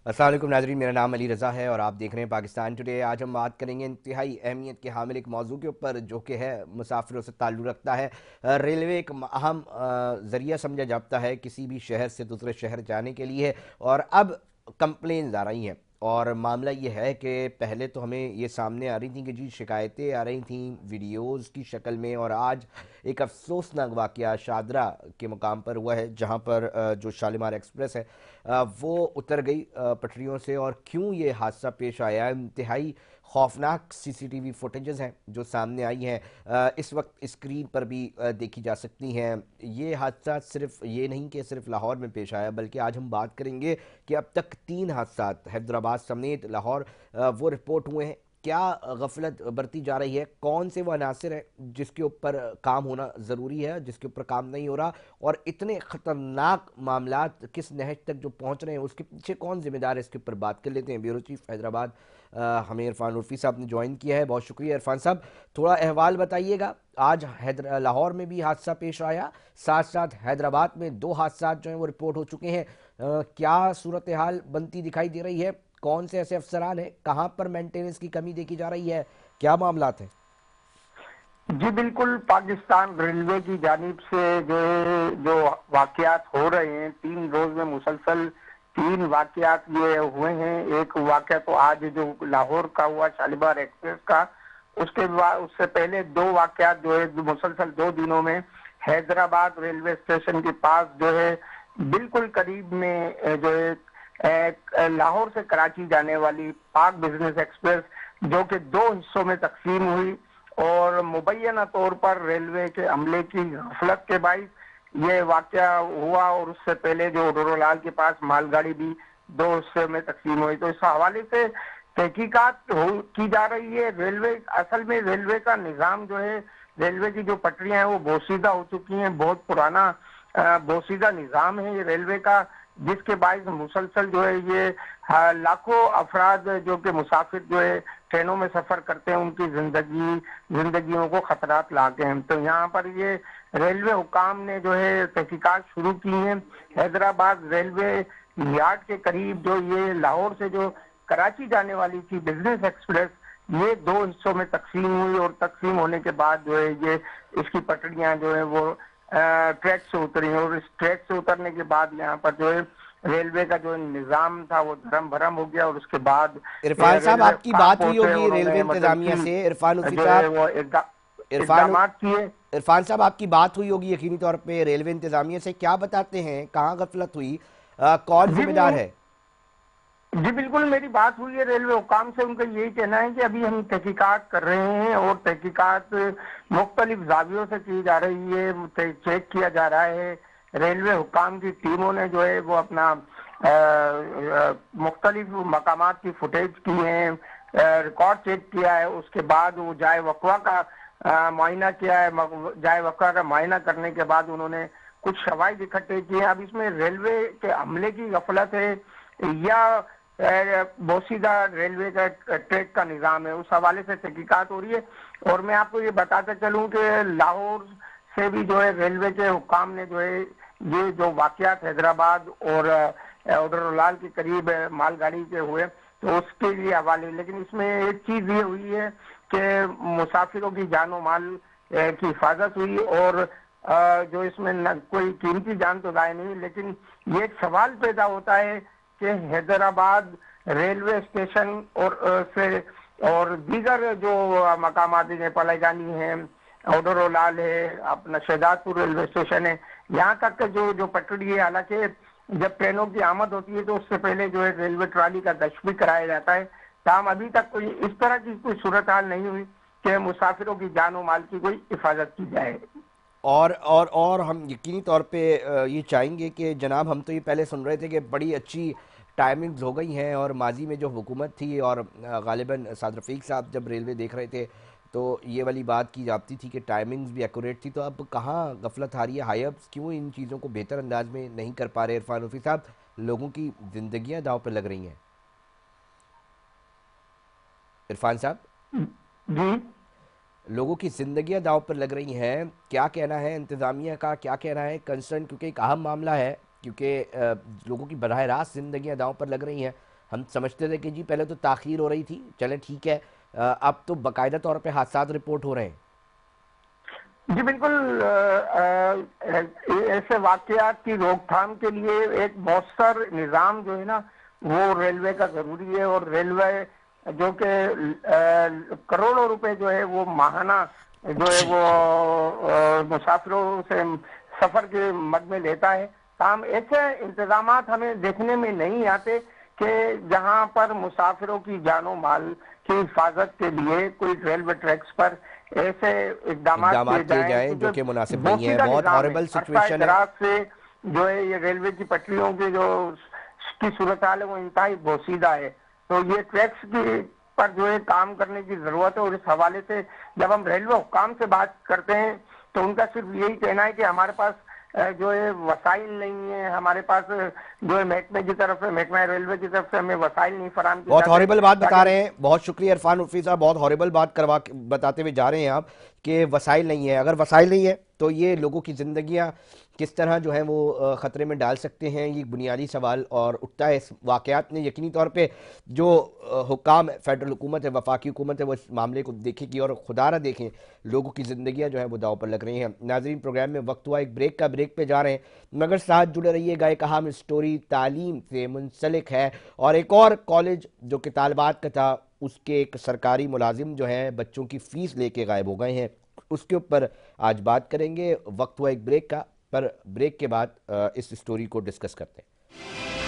अस्सलाम वालेकुम नाज़रीन, मेरा नाम अली रज़ा है और आप देख रहे हैं पाकिस्तान टुडे। आज हम बात करेंगे इंतहाई अहमियत के हामिल एक मौजू के ऊपर जो कि है मुसाफिरों से ताल्लुक़ रखता है। रेलवे एक अहम ज़रिया समझा जाता है किसी भी शहर से दूसरे शहर जाने के लिए। और अब कंप्लेंट्स आ रही हैं और मामला ये है कि पहले तो हमें ये सामने आ रही थी कि जी शिकायतें आ रही थी वीडियोज़ की शक्ल में, और आज एक अफसोसनाक वाक़या शादरा के मुकाम पर हुआ है जहाँ पर जो शालीमार एक्सप्रेस है वो उतर गई पटरियों से। और क्यों ये हादसा पेश आया, इंतहाई खौफनाक सीसीटीवी फुटेजेस हैं जो सामने आई हैं, इस वक्त स्क्रीन पर भी देखी जा सकती हैं। ये हादसा सिर्फ ये नहीं कि सिर्फ लाहौर में पेश आया, बल्कि आज हम बात करेंगे कि अब तक 3 हादसा हैदराबाद समेत लाहौर वो रिपोर्ट हुए हैं। क्या गफलत बरती जा रही है, कौन से वो अनासर हैं जिसके ऊपर काम होना ज़रूरी है, जिसके ऊपर काम नहीं हो रहा, और इतने ख़तरनाक मामलात किस नहज तक जो पहुंच रहे हैं उसके पीछे कौन जिम्मेदार है, इसके ऊपर बात कर लेते हैं। ब्यूरो चीफ हैदराबाद हमें इरफान उर्फी साहब ने ज्वाइन किया है। बहुत शुक्रिया इरफान साहब। थोड़ा अहवाल बताइएगा। आज लाहौर में भी हादसा पेश आया, साथ साथ हैदराबाद में 2 हादसा जो हैं वो रिपोर्ट हो चुके हैं। क्या सूरत हाल बनती दिखाई दे रही है, कौन से ऐसे अफसरान हैं, कहाँ पर मेंटेनेंस की कमी देखी जा रही है, क्या मामलात हैं? जी बिल्कुल। पाकिस्तान रेलवे की जानिब से जो वाकयात हो रहे हैं, 3 रोज में मुसलसल 3 वाकयात ये हुए हैं। एक वाकया तो आज जो लाहौर का हुआ शालीमार एक्सप्रेस का, उसके बाद उससे पहले 2 वाकयात जो है मुसलसल 2 दिनों में हैदराबाद रेलवे स्टेशन के पास जो है बिल्कुल करीब में जो है लाहौर से कराची जाने वाली पाक बिजनेस एक्सप्रेस जो कि 2 हिस्सों में तकसीम हुई, और मुबैना तौर पर रेलवे के अमले की गफलत के बाइस ये वाकया हुआ। और उससे पहले जो डोरोलाल के पास मालगाड़ी भी 2 हिस्से में तकसीम हुई। तो इस हवाले से तहकीकात की जा रही है। रेलवे असल में रेलवे का निज़ाम जो है, रेलवे की जो पटरियां हैं वो बोसीदा हो चुकी हैं। बहुत पुराना बोसीदा निज़ाम है ये रेलवे का, जिसके बाइस मुसलसल जो है ये लाखों अफराद जो कि मुसाफिर जो है ट्रेनों में सफर करते हैं, उनकी जिंदगियों को खतरात लाते हैं। तो यहाँ पर ये रेलवे हुकाम ने जो है तहकीकात शुरू की है। हैदराबाद रेलवे यार्ड के करीब जो ये लाहौर से जो कराची जाने वाली थी बिजनेस एक्सप्रेस, ये 2 हिस्सों में तकसीम हुई, और तकसीम होने के बाद जो है ये इसकी पटरियां जो है वो ट्रैक से उतरी, और इस ट्रैक से उतरने के बाद यहाँ पर जो है रेलवे का जो निजाम था वो धर्म भरम हो गया। और उसके बाद इरफान साहब, रेलवे आपकी हुकाम बात हुई पहुंचे, होगी रेलवे उन्होंने इंतजामिया इमरजेंसी से। इरफान उर्फी जो है साहब, वो इरफान इकदाम किए। इरफान साहब आपकी बात हुई होगी यकीनी तौर पे रेलवे इंतजामिया से। क्या बताते हैं, कहाँ गफलत हुई, कौन जी जिम्मेदार है? जी बिल्कुल, मेरी बात हुई है रेलवे हुकाम से। उनका यही कहना है कि अभी हम तहकीकात कर रहे हैं, और तहकीकात मुख्तलिफ जावियों से की जा रही है, चेक किया जा रहा है। रेलवे हुकाम की टीमों ने जो है वो अपना मुख्तलिफ मकामात की फुटेज की है, रिकॉर्ड चेक किया है। उसके बाद वो जाए वकवा का मुआयना किया है। जाए वकवा का मुआयना करने के बाद उन्होंने कुछ शवाहिद इकट्ठे किए। अब इसमें रेलवे के अमले की गफलत है या बोसीदा रेलवे का ट्रैक का निजाम है, उस हवाले से तहकीकात हो रही है। और मैं आपको ये बताता चलूं कि लाहौर से भी जो है रेलवे के हुकाम ने जो है ये जो वाकयात हैदराबाद और डोरोलाल के करीब मालगाड़ी के हुए, तो उसके लिए हवाले। लेकिन इसमें एक चीज ये हुई है कि मुसाफिरों की जान माल की हिफाजत हुई, और जो इसमें कोई कीमती जान तो जाए नहीं। लेकिन ये एक सवाल पैदा होता है कि हैदराबाद रेलवे स्टेशन और दीगर जो मकामात हैं, पलाईगानी है, डोरोलाल है, अपना शहजादपुर रेलवे स्टेशन है, यहाँ तक जो पटड़ी है, हालांकि जब ट्रेनों की आमद होती है तो उससे पहले जो है रेलवे ट्राली का गश्त भी कराया जाता है। ताहम अभी तक कोई इस तरह की कोई सूरत हाल नहीं हुई कि मुसाफिरों की जान और माल की कोई हिफाजत की जाए। और हम यकीनी तौर पे ये चाहेंगे कि जनाब, हम तो ये पहले सुन रहे थे कि बड़ी अच्छी टाइमिंग्स हो गई हैं, और माजी में जो हुकूमत थी और गालिबन साद रफ़ीक साहब जब रेलवे देख रहे थे तो ये वाली बात की जाती थी कि टाइमिंग्स भी एक्यूरेट थी। तो अब कहाँ गफलत आ रही है, हायब्स क्यों इन चीज़ों को बेहतर अंदाज में नहीं कर पा रहे? इरफान रफ़ी साहब, लोगों की ज़िंदगियाँ दांव पर लग रही हैं। इरफान साहब, जी लोगों की ज़िंदगियां दांव पर लग रही हैं, क्या कहना है इंतज़ामिया का, क्या कहना है कंसर्न? क्योंकि एक अहम मामला है, क्योंकि लोगों की बराह रास्त ज़िंदगियां दांव पर लग रही हैं। ہم سمجھتے تھے کہ جی پہلے تو تاخیر ہو رہی تھی، چلیں ٹھیک ہے، اب تو باقاعدہ طور پہ حادثات رپورٹ ہو رہے ہیں۔ جی بالکل، ایسے واقعات کی روک تھام کے لیے ایک مؤثر نظام جو ہے نا وہ ریلوے کا ضروری ہے، اور ریلوے جو کہ کروڑوں روپے جو ہے وہ ماہانہ جو ہے وہ مسافروں سے سفر کے مد میں لیتا ہے، تاہم ایسے انتظامات ہمیں دیکھنے میں نہیں آتے کہ جہاں پر مسافروں کی جان و مال کی حفاظت کے لیے کوئی ریلوے ٹریکس پر ایسے اقدامات کیے کیے جائیں، جائیں جو کیونکہ کہ مناسب نہیں ہے، بوسیدہ بہت نظام ہے، ہاربل عرصہ سچویشن ہے۔ دراز سے جو ہے یہ ریلوے کی پٹریوں کے جو کی صورتحال ہے وہ انتہائی بوسیدہ ہے، تو یہ ٹریکس کی پر جو ہے کام کرنے کی ضرورت ہے، اور اس حوالے سے جب ہم ریلوے حکام سے بات کرتے ہیں تو ان کا صرف یہی کہنا ہے کہ ہمارے پاس جو ہے وسائل نہیں ہے، ہمارے پاس جو ہے محکمے کی طرف سے، محکمہ ریلوے کی طرف سے ہمیں وسائل نہیں فراہم کی بہت جاتے ہاربل بات بتا تاکہ رہے ہیں، بہت شکریہ عرفان عرفی صاحب، بہت ہاربل بات بتاتے ہوئے جا رہے ہیں آپ کہ وسائل نہیں ہے۔ اگر وسائل نہیں ہے تو یہ لوگوں کی زندگیاں کس طرح جو ہیں وہ خطرے میں ڈال سکتے ہیں، یہ بنیادی سوال اور اٹھتا ہے۔ اس واقعات نے یقینی طور پہ جو حکام فیڈرل حکومت ہے، وفاقی حکومت ہے، وہ اس معاملے کو دیکھے گی، اور خدا نہ دیکھیں لوگوں کی زندگیاں جو ہیں وہ داؤ پر لگ رہی ہیں۔ ناظرین، پروگرام میں وقت ہوا ایک بریک کا، بریک پہ جا رہے ہیں مگر ساتھ جڑے رہیے گا، ایک اہم سٹوری تعلیم سے منسلک ہے، اور ایک اور کالج جو کہ طالبات کا تھا، اس کے ایک سرکاری ملازم جو ہیں بچوں کی فیس لے کے غائب ہو گئے ہیں، اس کے اوپر آج بات کریں گے۔ وقت ہوا ایک بریک کا، پر بریک کے بعد اس سٹوری کو ڈسکس کرتے ہیں۔